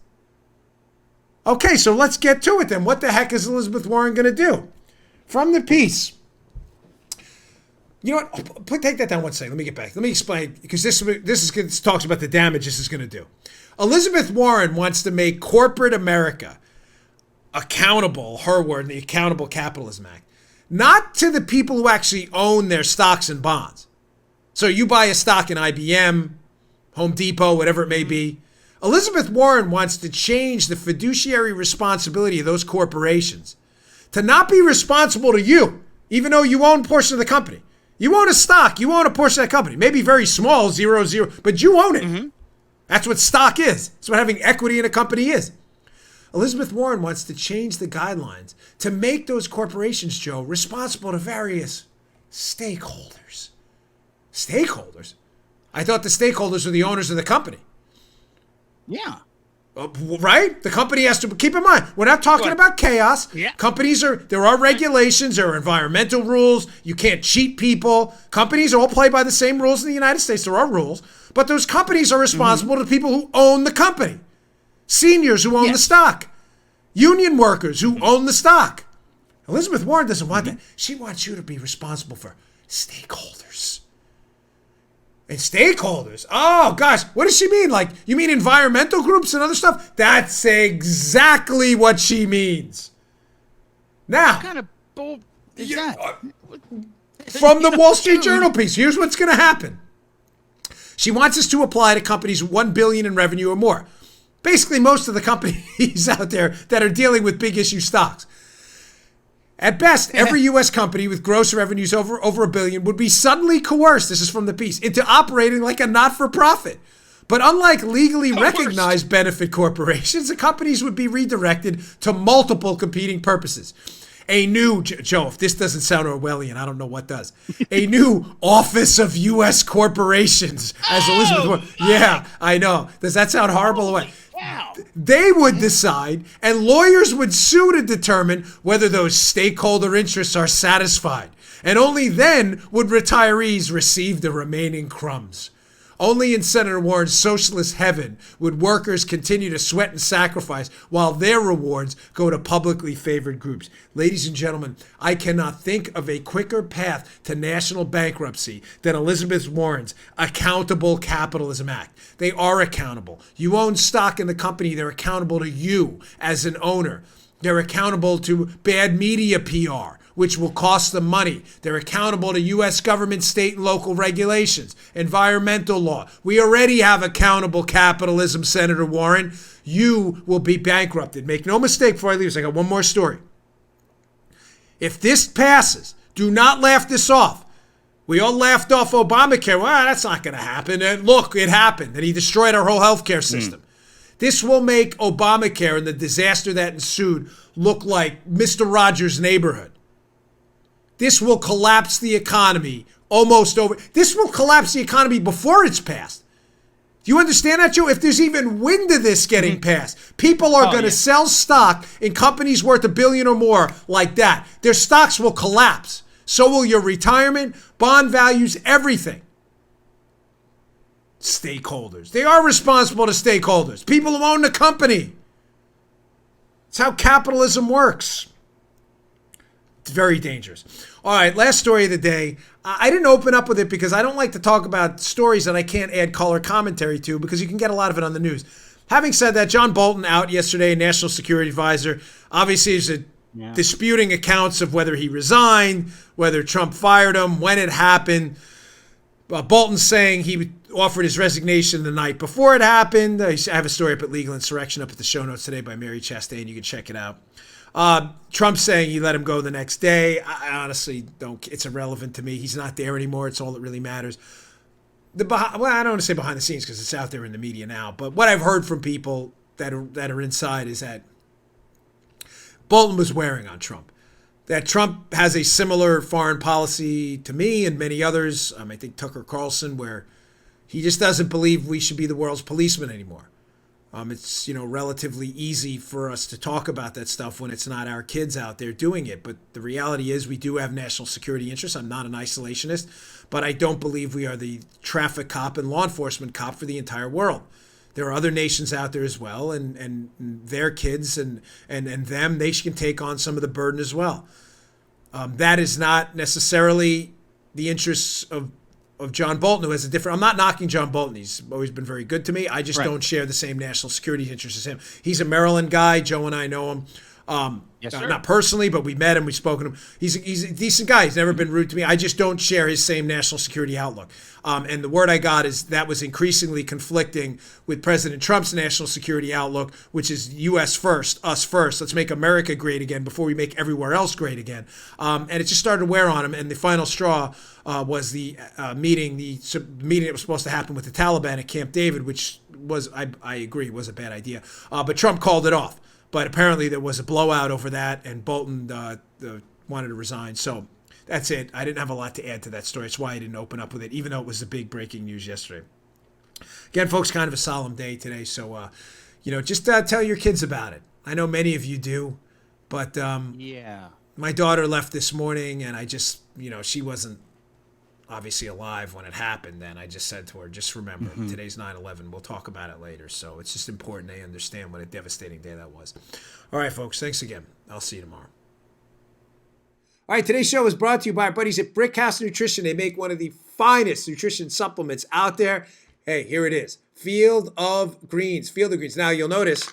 Okay, so let's get to it then. What the heck is Elizabeth Warren going to do? From the piece. You know what? Take that down one second. Let me get back. Let me explain, because this talks about the damage this is going to do. Elizabeth Warren wants to make corporate America accountable, her word, in the Accountable Capitalism Act, not to the people who actually own their stocks and bonds. So you buy a stock in IBM, Home Depot, whatever it may be. Elizabeth Warren wants to change the fiduciary responsibility of those corporations to not be responsible to you, even though you own a portion of the company. You own a stock, you own a portion of that company. Maybe very small, 0, but you own it. Mm-hmm. That's what stock is. That's what having equity in a company is. Elizabeth Warren wants to change the guidelines to make those corporations, Joe, responsible to various stakeholders. Stakeholders? I thought the stakeholders were the owners of the company. Yeah. Right? The company has to, keep in mind, we're not talking about chaos. Yeah. There are regulations, there are environmental rules. You can't cheat people. Companies all play by the same rules in the United States. There are rules. But those companies are responsible to the people who own the company. Seniors who own the stock. Union workers who own the stock. Elizabeth Warren doesn't want that. She wants you to be responsible for stakeholders. And stakeholders. Oh, gosh. What does she mean? Like, you mean environmental groups and other stuff? That's exactly what she means. Now. What kind of bull is that? From the Wall Street Journal piece, here's what's going to happen. She wants us to apply to companies $1 billion in revenue or more. Basically, most of the companies out there that are dealing with big issue stocks. At best, every U.S. company with gross revenues over $1 billion would be suddenly coerced, this is from the piece, into operating like a not-for-profit. But unlike legally recognized benefit corporations, the companies would be redirected to multiple competing purposes. Joe, if this doesn't sound Orwellian, I don't know what does. A new Office of U.S. Corporations as Elizabeth Warren. Yeah, I know. Does that sound horrible? Wow. They would decide, and lawyers would sue to determine whether those stakeholder interests are satisfied. And only then would retirees receive the remaining crumbs. Only in Senator Warren's socialist heaven would workers continue to sweat and sacrifice while their rewards go to publicly favored groups. Ladies and gentlemen, I cannot think of a quicker path to national bankruptcy than Elizabeth Warren's Accountable Capitalism Act. They are accountable. You own stock in the company, they're accountable to you as an owner. They're accountable to bad media PR, which will cost them money. They're accountable to U.S. government, state, and local regulations, environmental law. We already have accountable capitalism, Senator Warren. You will be bankrupted. Make no mistake before I leave. I got one more story. If this passes, do not laugh this off. We all laughed off Obamacare. Well, that's not going to happen. And look, it happened. And he destroyed our whole healthcare system. This will make Obamacare and the disaster that ensued look like Mr. Rogers' Neighborhood. This will collapse the economy almost over. This will collapse the economy before it's passed. Do you understand that, Joe? If there's even wind of this getting passed, people are going to sell stock in companies worth $1 billion or more like that. Their stocks will collapse. So will your retirement, bond values, everything. Stakeholders. They are responsible to stakeholders. People who own the company. It's how capitalism works. It's very dangerous. All right, last story of the day. I didn't open up with it because I don't like to talk about stories that I can't add color commentary to because you can get a lot of it on the news. Having said that, John Bolton out yesterday, National Security Advisor. Obviously, there's disputing accounts of whether he resigned, whether Trump fired him, when it happened. Bolton's saying he offered his resignation the night before it happened. I have a story up at Legal Insurrection up at the show notes today by Mary Chastain. You can check it out. Trump's saying he let him go the next day. I honestly don't. It's irrelevant to me. He's not there anymore. It's all that really matters. I don't want to say behind the scenes because it's out there in the media now. But what I've heard from people that are inside is that Bolton was wearing on Trump. That Trump has a similar foreign policy to me and many others. I think Tucker Carlson, where he just doesn't believe we should be the world's policeman anymore. It's relatively easy for us to talk about that stuff when it's not our kids out there doing it. But the reality is we do have national security interests. I'm not an isolationist, but I don't believe we are the traffic cop and law enforcement cop for the entire world. There are other nations out there as well, and their kids and them, they can take on some of the burden as well. That is not necessarily the interests of John Bolton, who has a different. I'm not knocking John Bolton. He's always been very good to me. I just don't share the same national security interests as him. He's a Maryland guy. Joe and I know him. Yes, sir. Not personally, but we met him. We've spoken to him. He's a decent guy. He's never been rude to me. I just don't share his same national security outlook. And the word I got is that was increasingly conflicting with President Trump's national security outlook, which is U.S. first, us first. Let's make America great again before we make everywhere else great again. And it just started to wear on him. And the final straw was the meeting that was supposed to happen with the Taliban at Camp David, which was, I agree, was a bad idea. But Trump called it off. But apparently there was a blowout over that, and Bolton wanted to resign. So that's it. I didn't have a lot to add to that story. That's why I didn't open up with it, even though it was the big breaking news yesterday. Again, folks, kind of a solemn day today. So, just tell your kids about it. I know many of you do, but my daughter left this morning, and I just, she wasn't obviously alive when it happened. Then I just said to her, just remember, today's 9/11. We'll talk about it later. So it's just important they understand what a devastating day that was. All right, folks, thanks again. I'll see you tomorrow. All right, today's show is brought to you by our buddies at Brickhouse Nutrition. They make one of the finest nutrition supplements out there. Hey, here it is. Field of Greens. Field of Greens. Now, you'll notice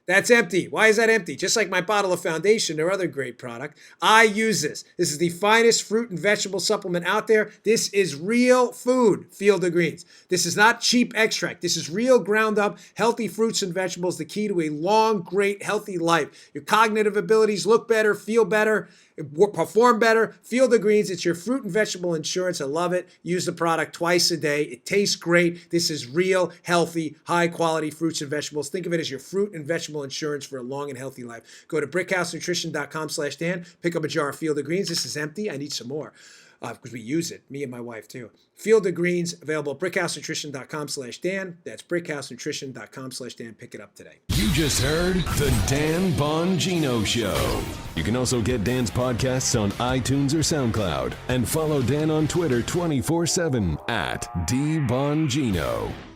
that's empty. Why is that empty? Just like my bottle of Foundation, their other great product. I use this. This is the finest fruit and vegetable supplement out there. This is real food, Field of Greens. This is not cheap extract. This is real ground up, healthy fruits and vegetables, the key to a long, great, healthy life. Your cognitive abilities look better, feel better. perform better. Field of Greens, it's your fruit and vegetable insurance. I love it. Use the product twice a day. It tastes great. This is real, healthy, high-quality fruits and vegetables. Think of it as your fruit and vegetable insurance for a long and healthy life. Go to brickhousenutrition.com/Dan. Pick up a jar of Field of Greens. This is empty. I need some more. Because we use it, me and my wife too. Field of Greens, available at brickhousenutrition.com/Dan. That's brickhousenutrition.com/Dan. Pick it up today. You just heard The Dan Bongino Show. You can also get Dan's podcasts on iTunes or SoundCloud. And follow Dan on Twitter 24/7 at DBongino.